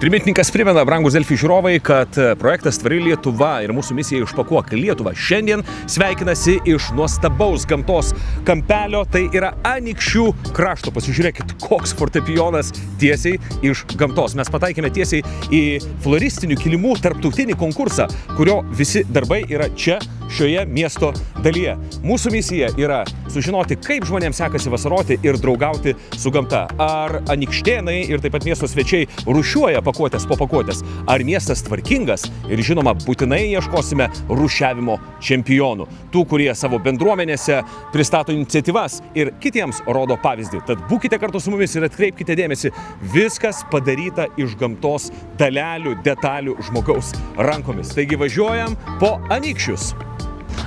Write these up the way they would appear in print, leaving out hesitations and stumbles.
Trimitininkas primena, brangus Delfi žiūrovai, kad projektas Tvari Lietuva ir mūsų misija Išpakuok Lietuvą šiandien sveikinasi iš nuostabaus gamtos kampelio, tai yra Anykščių krašto. Pasižiūrėkit, koks fortepijonas tiesiai iš gamtos. Mes pataikėme tiesiai į floristinių kilimų tarptautinį konkursą, kurio visi darbai yra čia, šioje miesto dalyje. Mūsų misija yra sužinoti, kaip žmonėms sekasi vasaroti ir draugauti su gamta. Ar anykštėnai ir taip pat miesto svečiai rūšiuoja pakuotės po pakuotės? Ar miestas tvarkingas? Ir žinoma, būtinai ieškosime rūšiavimo čempionų. Tų, kurie savo bendruomenėse pristato iniciatyvas ir kitiems rodo pavyzdį. Tad būkite kartu su mumis ir atkreipkite dėmesį. Viskas padaryta iš gamtos dalelių, detalių žmogaus rankomis. Taigi važiuojam po Anykščius.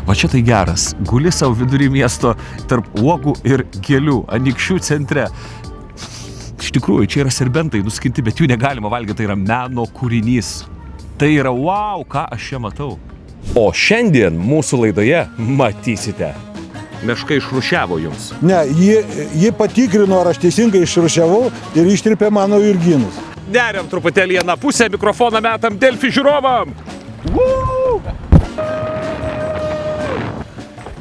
Va čia tai geras. Guli savo vidury miesto tarp uogų ir gėlių. Anykščių centre. Iš tikrųjų, čia yra serbentai nuskinti, bet jų negalima valgyti. Tai yra meno kūrinys. Tai yra wow, ką aš čia matau. O šiandien mūsų laidoje matysite. Meška išrūšiavo jums. Ne, ji patikrino, ar aš teisingai išrūšiavau ir ištirpė mano jurginus. Neriam truputėlį vieną pusę, mikrofoną metam Delfi žiūrovam.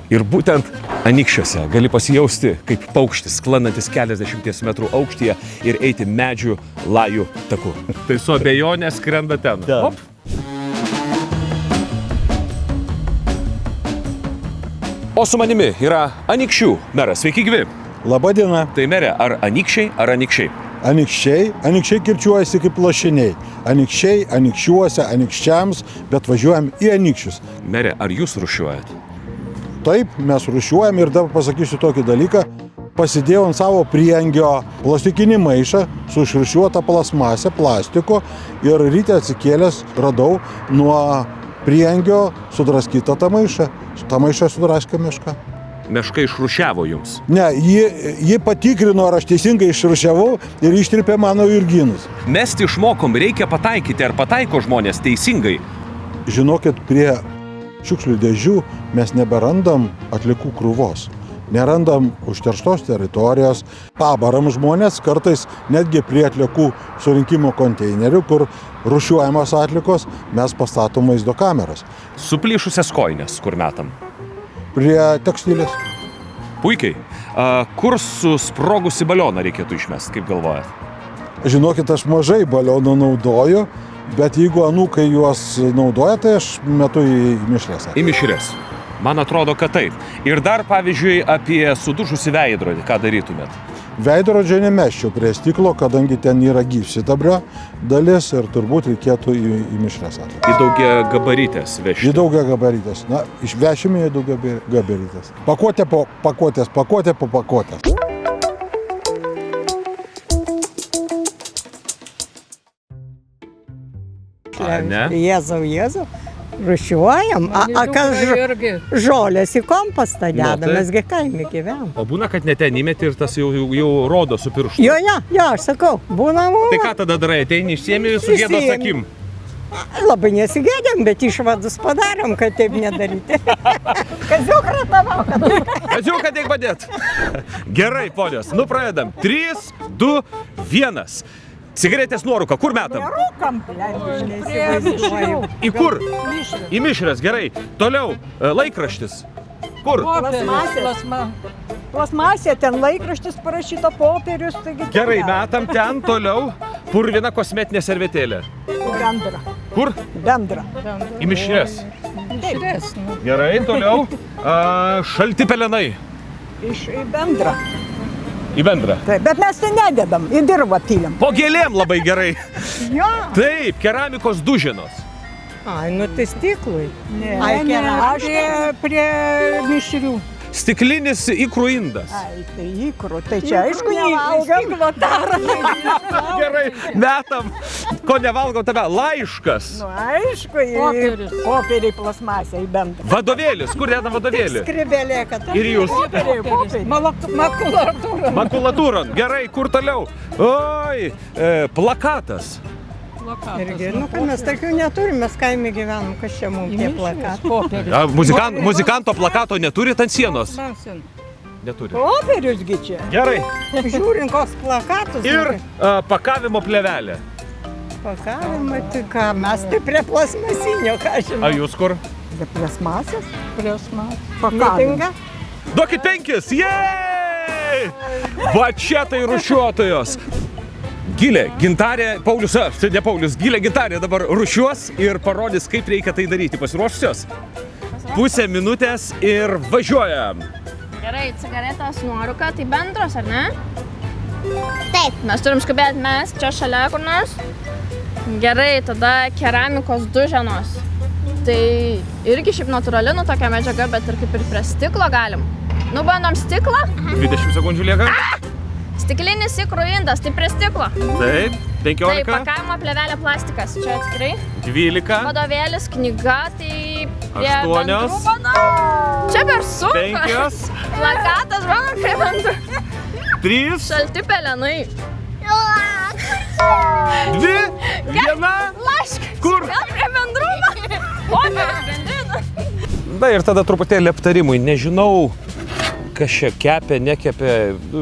Ir būtent Anykščiuose gali pasijausti kaip paukštis, sklandantis keliasdešimties metrų aukštyje ir eiti medžių lajų taku. Tai su abejonė skrenda ten. Hop. O su manimi yra Anykščių meras. Sveiki gyvi. Labą dieną. Tai mere, ar anykščiai, ar anykščiai? Anykščiai kirčiuojasi kaip lašiniai. Anykščiai, anykščiuose, anykščiams, bet važiuojam į Anykščius. Mere, ar jūs rūšiuojat? Taip, mes rūšiuojam ir dabar pasakysiu tokį dalyką. Pasidėjau ant savo prieangio plastikinį maišą su išrūšiuota plasmasė, plastiko ir ryte atsikėlęs radau nuo prieangio sudraskytą tą maišą. Ta maišą sudraskė meška. Meška išrūšiavo jums? Ne, ji patikrino, ar aš teisingai išrūšiavau ir ištirpė mano jurginus. Mesti išmokom, reikia pataikyti, ar pataiko žmonės teisingai? Žinokit, prie šiukšlių dėžių mes neberandam atliekų krūvos. Nerandam užterštos teritorijos. Pabaram žmonės kartais netgi prie atliekų surinkimo konteinerių, kur rūšiuojamos atliekos, mes pastatom vaizdo kameras. Suplyšusias kojines, kur metam? Prie tekstilės. Puikiai. Kur susprogusi balioną reikėtų išmest, kaip galvojat? Žinokit, aš mažai balionų naudoju, bet jeigu anūkai juos naudoja, tai aš metu į mišres. Į mišres. Man atrodo, kad taip. Ir dar, pavyzdžiui, apie sudužusį veidrodį, ką darytumėt? Veidrodžio nemesčiau prie stiklo, kadangi ten yra gyvsidabrio dalis ir turbūt reikėtų į mišres. Į daugiagabaritės vežti. Į daugiagabaritės. Na, išvešime į daugiagabaritės. Pakuotė po pakuotės, pakuotė po pakuotės. Jėzau, rūšiuojam. Kas žolės į kompostą dedam, mesgi kaime gyvenam. O būna, kad net ten įmeti ir tas jau rodo su pirštu? Jo, aš sakau, būna. Tai ką tada darai? Ateini išsiemi su gėdos akim? Labai nesigėdėm, bet išvadus padarom, kad taip nedaryti. Kaziuk ratavau. Kaziuk, kad eik padėt. Gerai, ponios, pradedam. 3, 2, 1. Cigaretės nuorūka, kur metam? Nerūkam, neįsivaizduoju. Į kur? Į mišres, gerai. Toliau, laikraštis. Kur? Plasmasė, ten laikraštis parašyta, popierius. Gerai, metam ten, toliau. Purvina kosmetinė servetėlė. Bendra. Kur? Bendra. Į mišres. Gerai, toliau. Šalti pelenai. Iš bendra. Į bendrą. Taip, bet mes tai nededam, į dirvą pyliam. Po gėlėm labai gerai. Jo. Taip, keramikos duženos. Ai, tai stiklui. Ne, Aš prie mišrių. Stiklinis ikrų indas. Ai, tai ikrų, tai čia aišku nevalgam. Gerai, metam. Ko nevalgau tave? Laiškas. Nu, aišku, popieriai plasmasė į bendrą. Vadovėlis, kur dedam vadovėlį? Skribelė, kad... Ir jūs? Makulatūron. Gerai, kur toliau? Oi, plakatas. Irgi, kad mes tokių neturim, mes kaime gyvenam, kas čia mums tie plakatai. Muzikanto plakato neturit ant sienos? Neturi. Popieriusgi čia. Gerai. Žiūrint, koks plakatus. Ir pakavimo plėvelė. Pakavimą tik ką, mes tai prie plasmasinio, ką žinau. A jūs kur? Prie plasmasės? Plasmasės. Pakavimą. Duokit 5! Jej! Va čia tai rūšiuotojos. Gilė, Gintarė, Paulius, ne Paulius, Gilė, Gintarė dabar rūšiuos ir parodys, kaip reikia tai daryti. Pasiruošusios? Pusę minutės ir važiuojam. Gerai, cigaretės nuorūka, tai bendros, ar ne? Taip. Mes turim skubėti mes, čia šalia kur nors. Gerai, tada keramikos duženos. Tai irgi šiaip natūrali, tokia medžiaga, bet ir kaip ir prie stiklo galim. Bandom stiklą. 20 sekundžių lieka. Stiklinis ikrų indas, tai prie stiklo. Taip, 15. Tai pakavimo plėvelė plastikas, čia atskirai. 12. Vadovėlis, knyga, tai prie 8. bendrų mano. Čia per sunku. 5. Plakatas mano prie bendrų. 3. Šalti pelenai. 2. 1. Laškas. Kur? Gal prie bendrumo? Popierius bendrina. Na ir tada truputėlį aptarimui. Nežinau, kas čia kepė, nekepė,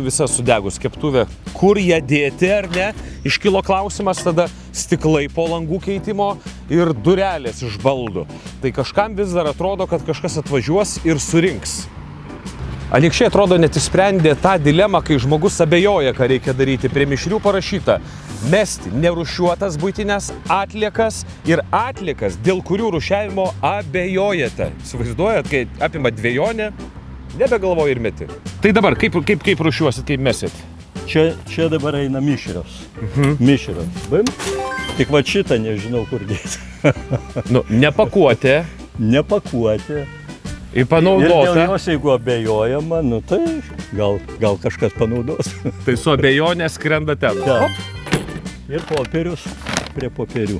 visa sudegus keptuvė. Kur ją dėti ar ne? Iškilo klausimas, tada stiklai po langų keitimo ir durelės iš baldų. Tai kažkam vis dar atrodo, kad kažkas atvažiuos ir surinks. Anykščiai atrodo net išsprendė tą dilemą, kai žmogus abejoja, ką reikia daryti. Prie mišrių parašyta mesti nerūšiuotas buitinės atliekas ir atliekas, dėl kurių rūšiavimo abejojate. Įsivaizduojat, kai apima dvejonė, nebegalvoji ir meti. Tai dabar, kaip rūšiuosit, kaip mesit? Čia dabar eina mišrios. Mišrios. Bim. Tik va šitą nežinau, kur dėti. Nepakuotė. Nepakuotė. Ir panaudota. Ir dėl jos, jeigu abejojama, tai gal kažkas panaudos. Tai su abejonė skrenda ten. Ja. Ir popierius prie popierių.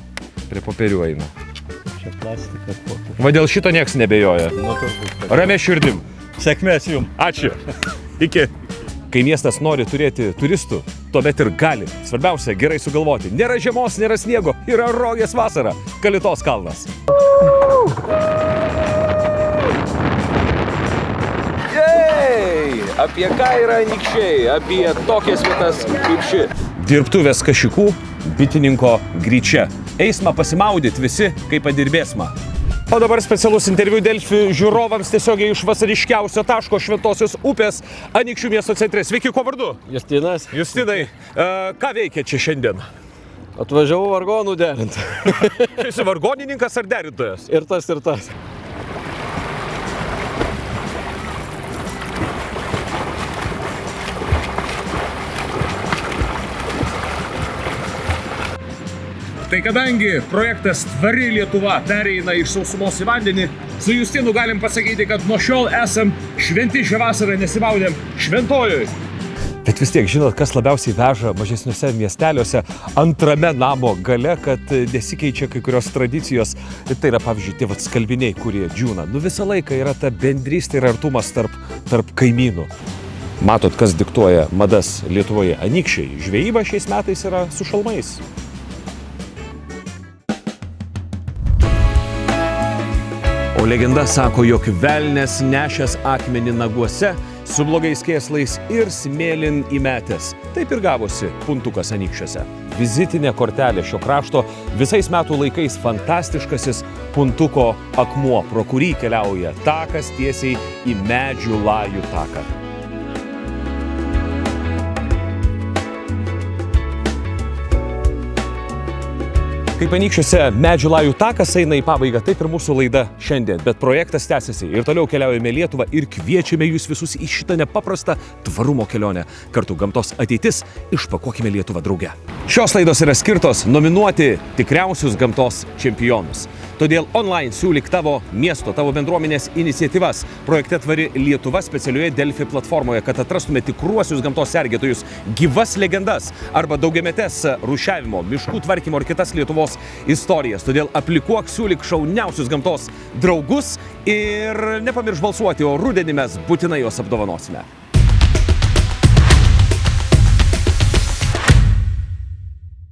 Prie popierių eina. Čia plastikas popierius. Va dėl šito nieks nebejoja. Ramia širdim. Sėkmės jums. Ačiū. Iki. Kai miestas nori turėti turistų, tuomet ir gali. Svarbiausia, gerai sugalvoti. Nėra žiemos, nėra sniego, yra Rogės vasara. Kalitos kalnas. Jej! Apie ką yra Anykščiai? Apie tokias vietas kaip ši. Dirbtuvės Kašikų, bitininko Gryčia. Eismą pasimaudyt visi, kaip padirbėsma. O dabar specialus interviu Delfi žiūrovams tiesiogiai iš vasariškiausio taško Šventosios upės Anykščių miesto centre. Sveiki, kuo vardu? Justinas. Justinai, ką veikia čia šiandien? Atvažiavau vargonų derinti. Esi vargonininkas ar derintojas? Ir tas, ir tas. Tai kadangi projektas Tvari Lietuva pereina iš sausumos į vandenį, su Justinu galim pasakyti, kad nuo šiol esam šventi šią vasarą, nesimaudėm Šventojoj. Bet vis tiek, žinot, kas labiausiai veža mažesniuose miesteliuose antrame namo gale, kad nesikeičia kai kurios tradicijos. Tai yra, pavyzdžiui, tie skalbiniai, kurie džiūna. Visą laiką yra ta bendrystė ir artumas tarp kaimynų. Matot, kas diktuoja madas Lietuvoje. Anykščiai. Žvejyba šiais metais yra su šalmais. O legenda sako, jog velnias nešęs akmenį naguose, su blogais kėslais ir smėlin įmetęs. Taip ir gavosi puntukas Anykščiuose. Vizitinė kortelė šio krašto visais metų laikais fantastiškasis puntuko akmuo, pro kurį keliauja takas tiesiai į Medžių lajų taką. Kaip Anykščiuose Medžių lajų takas eina į pabaigą, taip ir mūsų laida šiandien. Bet projektas tęsiasi ir toliau keliaujame Lietuvą ir kviečiame jūs visus į šitą nepaprastą tvarumo kelionę. Kartu gamtos ateitis, išpakuokime Lietuvą drauge. Šios laidos yra skirtos nominuoti tikriausius gamtos čempionus. Todėl online siūlyk tavo miesto, tavo bendruomenės iniciatyvas projekte Tvari Lietuva specialioje Delfi platformoje, kad atrastume tikruosius gamtos sergėtojus, gyvas legendas arba daugiametes rūšiavimo, miškų tvarkymo ir kitas Lietuvos istorijas. Todėl aplikuok, siūlyk šauniausius gamtos draugus ir nepamirš balsuoti, o rudenį mes būtinai juos apdovanosime.